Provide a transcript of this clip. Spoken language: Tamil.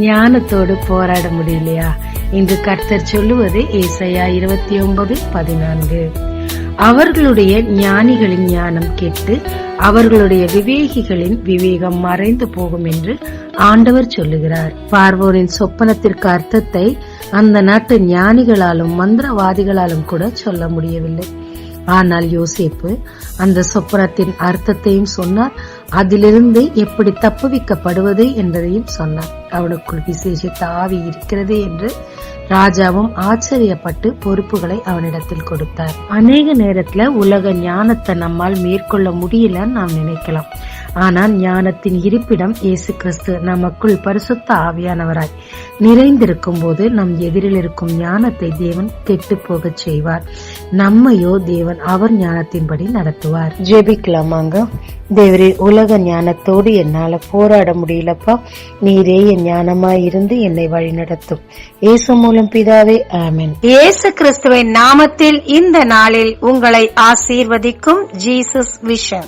ஞானத்தோடு போராட முடியலையா? இன்று கர்த்தர் சொல்லுவது ஏசாயா 29:14. அவர்களுடைய ஞானிகளின் ஞானம் கெட்டு அவர்களுடைய விவேகிகளின் விவேகம் மறைந்து போகும் என்று ஆண்டவர் சொல்லுகிறார். பார்வோரின் சொப்பனத்திற்கு அர்த்தத்தை அந்த நாட்டு ஞானிகளாலும் மந்திரவாதிகளாலும் கூட சொல்ல முடியவில்லை. ஆனால் யோசேப்பு அந்த சொப்பனத்தின் அர்த்தத்தையும் சொன்னார், அதிலிருந்து எப்படி தப்புவிக்கப்படுவது என்பதையும் சொன்னார். அவனுக்குள் விசேஷித்த ஆவி இருக்கிறது என்று ராஜாவும் ஆச்சரியப்பட்டு பொறுப்புகளை அவனிடத்தில் கொடுத்தார். அநேக நேரத்துல உலக ஞானத்தை நம்மால் மேற்கொள்ள முடியலன்னு நாம் நினைக்கலாம். ஆனால் ஞானத்தின் இருப்பிடம் இயேசு கிறிஸ்து நமக்குள் பரிசுத்த ஆவியானவராய் நிறைந்திருக்கும் போது நம் எதிரில் இருக்கும் ஞானத்தை தேவன் கெட்டு போக செய்வார். நம்மையோ தேவன் அவர் ஞானத்தின்படி நடத்துவார். ஜெபிக்கலாமாங்க. தேவரே, உலக ஞானத்தோடு என்னால போராட முடியலப்பா, நீரே என் ஞானமாய் இருந்து என்னை வழி நடத்தும். இயேசு மூலம் பிதாவே, ஆமென். இயேசு கிறிஸ்துவின் நாமத்தில் இந்த நாளில் உங்களை ஆசீர்வதிக்கும் ஜீசஸ் விஷன்.